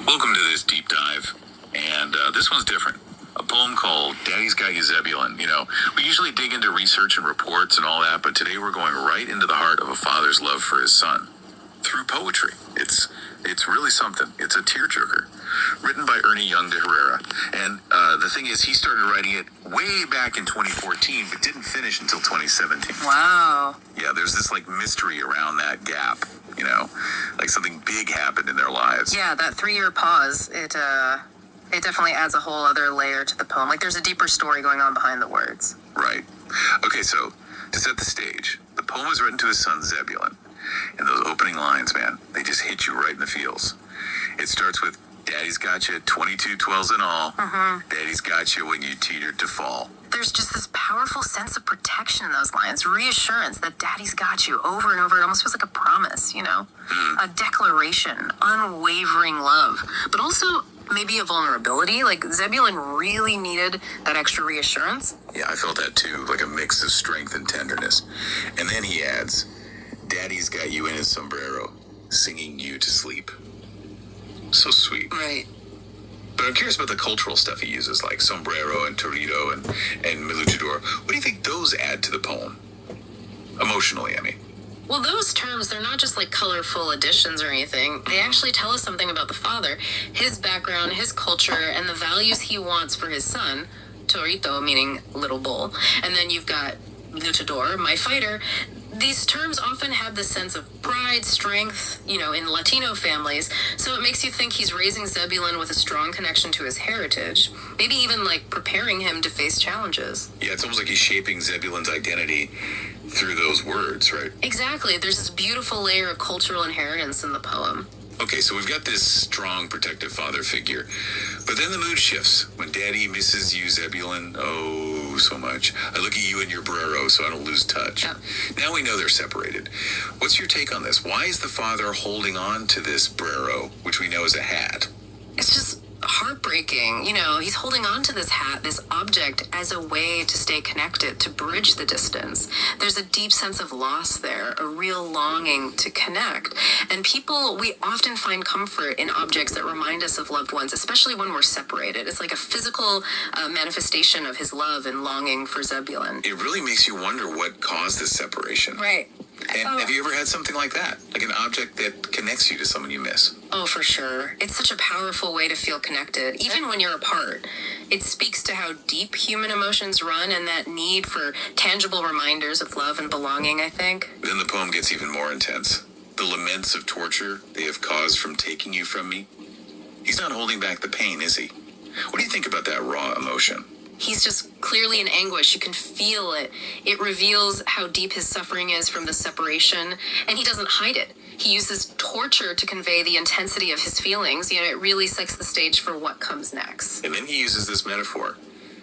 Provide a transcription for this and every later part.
Welcome to this deep dive, and this one's different. A poem called Daddy's Got You Zebulan. You know, we usually dig into research and reports and all that, but today we're going right into the heart of a father's love for his son through poetry. It's really something. It's a tearjerker. Written by Ernesto Young De Herrera. And the thing is, he started writing it way back in 2014, but didn't finish until 2017. Wow. Yeah, there's this like mystery around that gap, you know, like something big happened in their lives. Yeah, that 3-year pause, it definitely adds a whole other layer to the poem. Like there's a deeper story going on behind the words. Right. Okay, so to set the stage, the poem was written to his son Zebulan. And those opening lines, man, they just hit you right in the feels. It starts with, Daddy's got you 22 12s and all. Daddy's got you when you teetered to fall. There's just this powerful sense of protection in those lines, reassurance that Daddy's got you over and over. It almost feels like a promise, you know, a declaration, unwavering love, but also maybe a vulnerability. Like Zebulan really needed that extra reassurance. Yeah, I felt that too, like a mix of strength and tenderness. And then he adds, Daddy's got you in his sombrero, singing you to sleep. So sweet. Right. But I'm curious about the cultural stuff he uses, like sombrero and Torito and Luchador. What do you think those add to the poem? Emotionally, I mean. Well, those terms, they're not just like colorful additions or anything. They actually tell us something about the father, his background, his culture, and the values he wants for his son. Torito, meaning little bull. And then you've got Luchador, my fighter. These terms often have this sense of pride, strength, you know, in Latino families. So it makes you think he's raising Zebulan with a strong connection to his heritage. Maybe even like preparing him to face challenges. Yeah, it's almost like he's shaping Zebulan's identity through those words, right? Exactly. There's this beautiful layer of cultural inheritance in the poem. Okay, so we've got this strong, protective father figure. But then the mood shifts. When Daddy misses you, Zebulan, oh, so much. I look at you in your Brerro so I don't lose touch. Yeah. Now we know they're separated. What's your take on this? Why is the father holding on to this Brerro, which we know is a hat? It's just heartbreaking. You know, he's holding on to this hat, this object, as a way to stay connected, to bridge the distance. There's a deep sense of loss there, a real longing to connect. And people, we often find comfort in objects that remind us of loved ones, especially when we're separated. It's like a physical manifestation of his love and longing for Zebulan. It really makes you wonder what caused this separation. Right. And have you ever had something like that? Like an object that connects you to someone you miss? Oh, for sure. It's such a powerful way to feel connected, even when you're apart. It speaks to how deep human emotions run and that need for tangible reminders of love and belonging, I think. Then the poem gets even more intense. The laments of torture they have caused from taking you from me. He's not holding back the pain, is he? What do you think about that raw emotion? He's just clearly in anguish. You can feel it. It reveals how deep his suffering is from the separation, and he doesn't hide it. He uses torture to convey the intensity of his feelings. You know, it really sets the stage for what comes next. And then he uses this metaphor.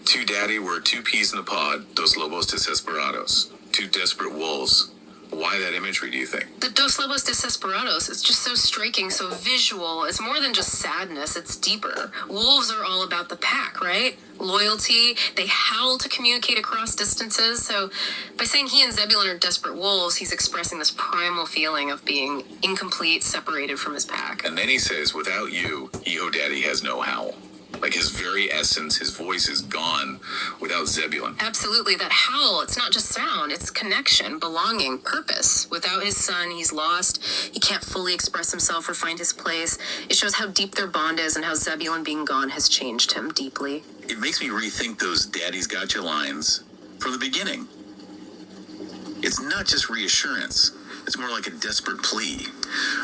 Two daddy were two peas in a pod, dos lobos desesperados. Two desperate wolves. Why that imagery, do you think? The Dos Lobos Desesperados is just so striking, so visual. It's more than just sadness, it's deeper. Wolves are all about the pack, right? Loyalty. They howl to communicate across distances. So by saying he and Zebulan are desperate wolves, he's expressing this primal feeling of being incomplete, separated from his pack. And then he says, without you, Yeho Daddy has no howl. Like his very essence, his voice is gone without Zebulan. Absolutely. That howl, it's not just sound, it's connection, belonging, purpose. Without his son, he's lost. He can't fully express himself or find his place. It shows how deep their bond is and how Zebulan being gone has changed him deeply. It makes me rethink those Daddy's Got You lines from the beginning. It's not just reassurance. It's more like a desperate plea,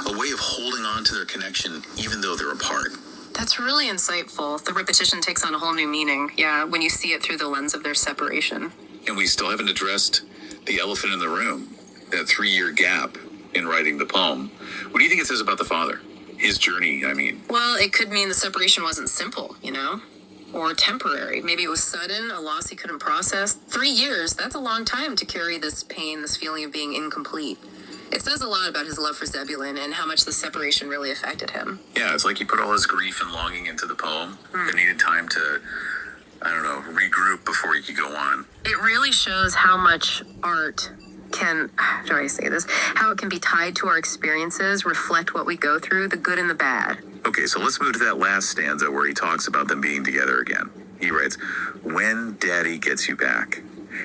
a way of holding on to their connection even though they're apart. That's really insightful. The repetition takes on a whole new meaning, yeah, when you see it through the lens of their separation. And we still haven't addressed the elephant in the room, that 3-year gap in writing the poem. What do you think it says about the father? His journey, I mean. Well, it could mean the separation wasn't simple, you know? Or temporary. Maybe it was sudden, a loss he couldn't process. 3 years, that's a long time to carry this pain, this feeling of being incomplete. It says a lot about his love for Zebulan and how much the separation really affected him. Yeah, it's like he put all his grief and longing into the poem. It needed time to, I don't know, regroup before he could go on. It really shows how much art how do I say this? How it can be tied to our experiences, reflect what we go through, the good and the bad. Okay, so let's move to that last stanza where he talks about them being together again. He writes, "When Daddy gets you back,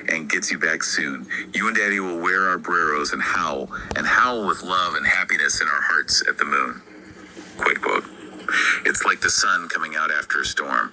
and gets you back soon, you and Daddy will wear our Brerros and howl with love and happiness in our hearts at the moon." Quote, quote. It's like the sun coming out after a storm.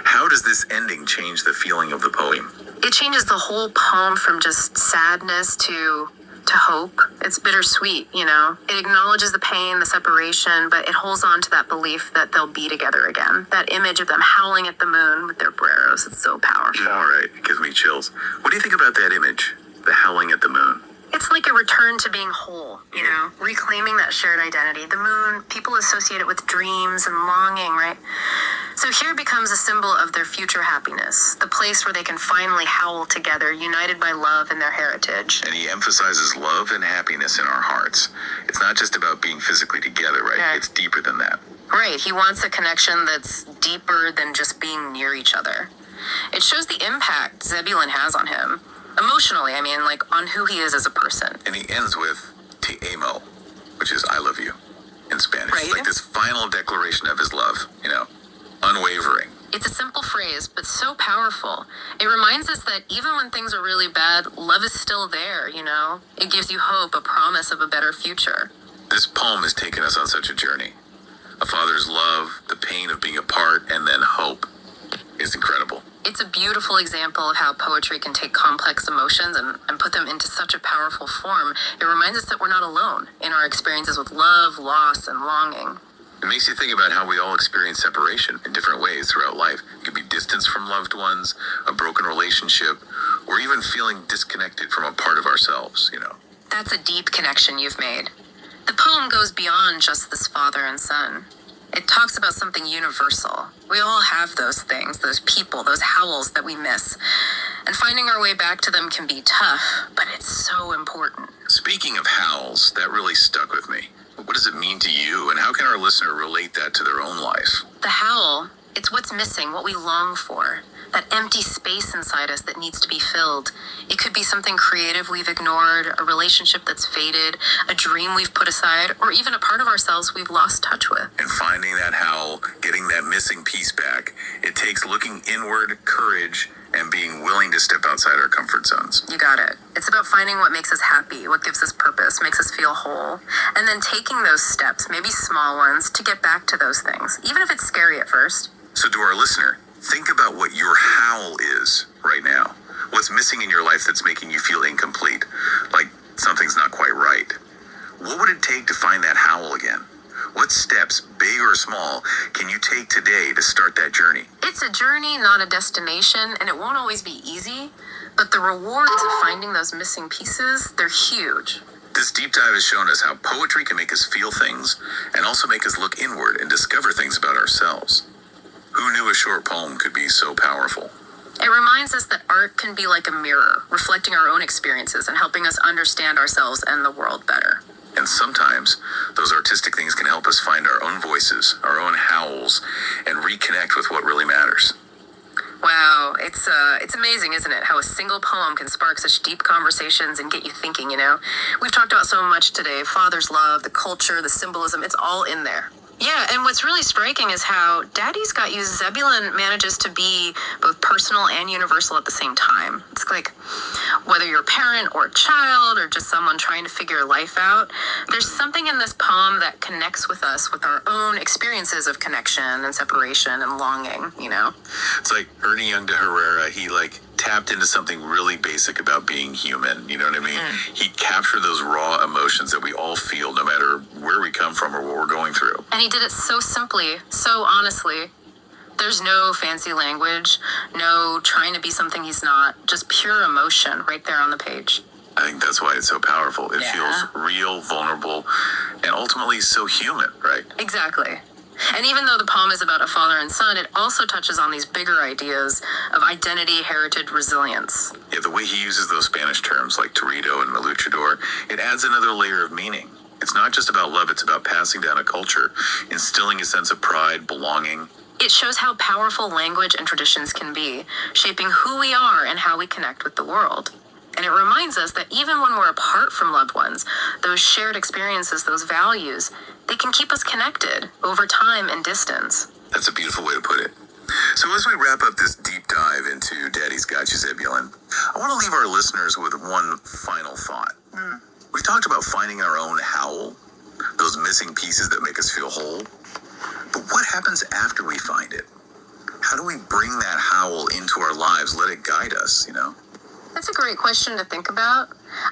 How does this ending change the feeling of the poem? It changes the whole poem from just sadness to hope. It's bittersweet, you know? It acknowledges the pain, the separation, but it holds on to that belief that they'll be together again. That image of them howling at the moon with their Brerros, it's so powerful. All right, it gives me chills. What do you think about that image? The howling at the moon? It's like a return to being whole, you know? Reclaiming that shared identity. The moon, people associate it with dreams and longing, right? So here becomes a symbol of their future happiness, the place where they can finally howl together, united by love and their heritage. And he emphasizes love and happiness in our hearts. It's not just about being physically together, right? Yeah. It's deeper than that. Right, he wants a connection that's deeper than just being near each other. It shows the impact Zebulan has on him. Emotionally, I mean, like on who he is as a person. And he ends with Te amo, which is I love you in Spanish. Right. It's like this final declaration of his love, you know, unwavering. It's a simple phrase, but so powerful. It reminds us that even when things are really bad, love is still there, you know? It gives you hope, a promise of a better future. This poem has taken us on such a journey. A father's love, the pain of being apart, and then hope is incredible. It's a beautiful example of how poetry can take complex emotions and put them into such a powerful form. It reminds us that we're not alone in our experiences with love, loss, and longing. It makes you think about how we all experience separation in different ways throughout life. It could be distance from loved ones, a broken relationship, or even feeling disconnected from a part of ourselves, you know. That's a deep connection you've made. The poem goes beyond just this father and son. It talks about something universal. We all have those things, those people, those howls that we miss. And finding our way back to them can be tough, but it's so important. Speaking of howls, that really stuck with me. What does it mean to you, and how can our listener relate that to their own life? The howl, it's what's missing, what we long for. That empty space inside us that needs to be filled. It could be something creative we've ignored, a relationship that's faded, a dream we've put aside, or even a part of ourselves we've lost touch with. And finding that howl, getting that missing piece back, it takes looking inward, courage, and being willing to step outside our comfort zones. You got it. It's about finding what makes us happy, what gives us purpose, makes us feel whole, and then taking those steps, maybe small ones, to get back to those things, even if it's scary at first. So to our listener, think about what your howl is right now. What's missing in your life that's making you feel incomplete, like something's not quite right. What would it take to find that howl again? What steps, big or small, can you take today to start that journey? It's a journey, not a destination, and it won't always be easy, but the rewards of finding those missing pieces, they're huge. This deep dive has shown us how poetry can make us feel things and also make us look inward and discover things about ourselves. Who knew a short poem could be so powerful? It reminds us that art can be like a mirror, reflecting our own experiences and helping us understand ourselves and the world better. And sometimes those artistic things can help us find our own voices, our own howls, and reconnect with what really matters. Wow, it's amazing, isn't it, how a single poem can spark such deep conversations and get you thinking, you know? We've talked about so much today, father's love, the culture, the symbolism, it's all in there. Yeah, and what's really striking is how Daddy's Got You, Zebulan manages to be both personal and universal at the same time. It's like, whether you're a parent or a child or just someone trying to figure life out, there's something in this poem that connects with us with our own experiences of connection and separation and longing, you know? It's like Ernesto Young De Herrera, he tapped into something really basic about being human, you know what I mean? He captured those raw emotions that we all feel no matter where we come from or what we're going through. And he did it so simply, so honestly. There's no fancy language, no trying to be something he's not, just pure emotion right there on the page. I think that's why it's so powerful. It feels real, vulnerable, and ultimately so human, right? Exactly. And even though the poem is about a father and son, it also touches on these bigger ideas of identity, heritage, resilience. Yeah, the way he uses those Spanish terms like Torito and Luchador, it adds another layer of meaning. It's not just about love, it's about passing down a culture, instilling a sense of pride, belonging. It shows how powerful language and traditions can be, shaping who we are and how we connect with the world. And it reminds us that even when we're apart from loved ones, those shared experiences, those values, they can keep us connected over time and distance. That's a beautiful way to put it. So as we wrap up this deep dive into Daddy's Got You, Zebulon, I want to leave our listeners with one final thought. We talked about finding our own howl, those missing pieces that make us feel whole. But what happens after we find it? How do we bring that howl into our lives, let it guide us, That's a great question to think about.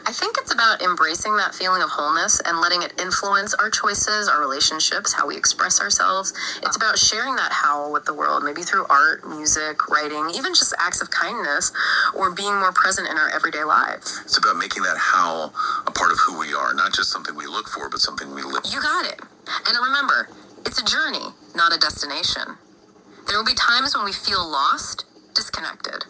I think it's about embracing that feeling of wholeness and letting it influence our choices, our relationships, how we express ourselves. It's about sharing that howl with the world, maybe through art, music, writing, even just acts of kindness, or being more present in our everyday lives. It's about making that howl a part of who we are, not just something we look for, but something we live. You got it. And remember, it's a journey, not a destination. There will be times when we feel lost, disconnected.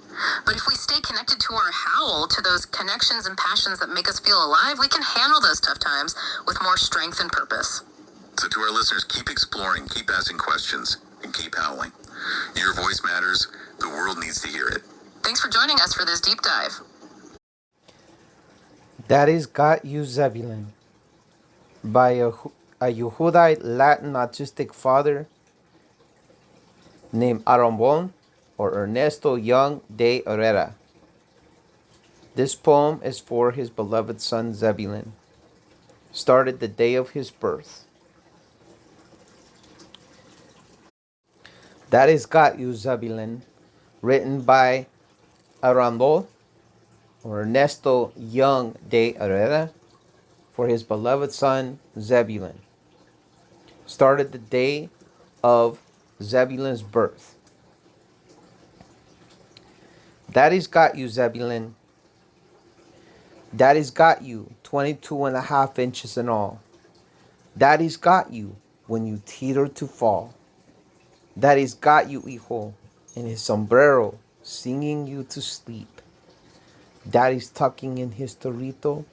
But if we stay connected to our howl, to those connections and passions that make us feel alive, we can handle those tough times with more strength and purpose. So to our listeners, keep exploring, keep asking questions, and keep howling. Your voice matters. The world needs to hear it. Thanks for joining us for this deep dive. Daddy's Got You, Zebulan, by a Yehudi Latin Autistic father named Erabhon or Ernesto Young De Herrera. This poem is for his beloved son Zebulan. Started the day of his birth. Daddy's Got You, Zebulan, written by Erabhon or Ernesto Young De Herrera for his beloved son Zebulan. Started the day of Zebulan's birth. Daddy's got you, Zebulan. Daddy's got you, 22.5 inches in all. Daddy's got you when you teeter to fall. Daddy's got you, hijo, in his sombrero, singing you to sleep. Daddy's tucking in his Torito,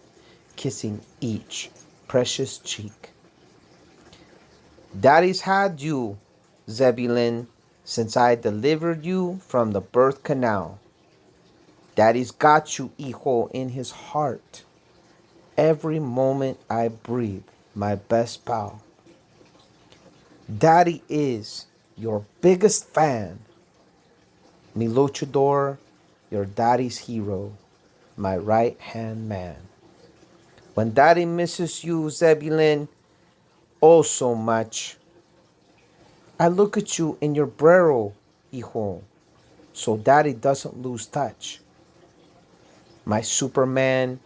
kissing each precious cheek. Daddy's had you, Zebulan, since I delivered you from the birth canal. Daddy's got you, hijo, in his heart. Every moment I breathe, my best pal. Daddy is your biggest fan. Mi Luchador, your daddy's hero, my right-hand man. When Daddy misses you, Zebulan, oh so much, I look at you in your Brerro, hijo, so Daddy doesn't lose touch. My Superman,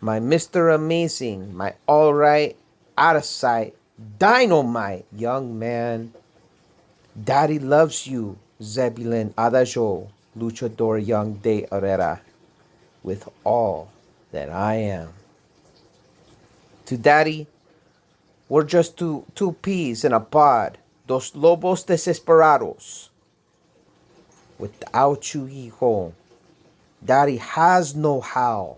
my Mr. Amazing, my alright, Outasight, Dynomite, young man. Daddy loves you, Zebulan Adagio, Luchador Young De Herrera, with all that I am. To Daddy, we're just two peas in a pod, dos lobos desesperados. Without you, hijo, Daddy has no how.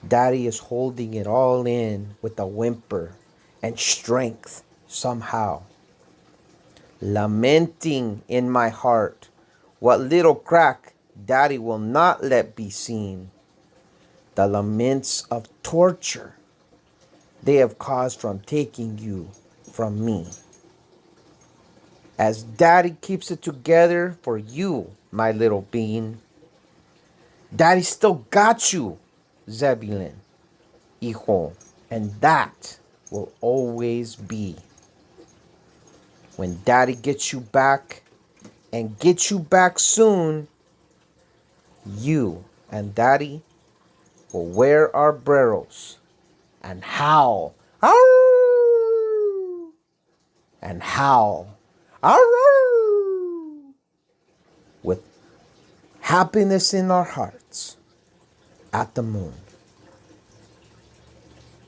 Daddy is holding it all in with a whimper and strength somehow. Lamenting in my heart what little crack Daddy will not let be seen. The laments of torture they have caused from taking you from me. As Daddy keeps it together for you, my little bean, Daddy still got you, Zebulan, hijo, and that will always be. When Daddy gets you back and gets you back soon, you and Daddy will wear our Brerros and howl, "Ow!" and howl, "Ow!" with happiness in our hearts at the moon.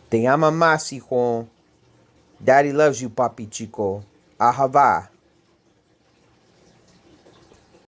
Te ama más, hijo. Daddy loves you, papi chico. Ahava.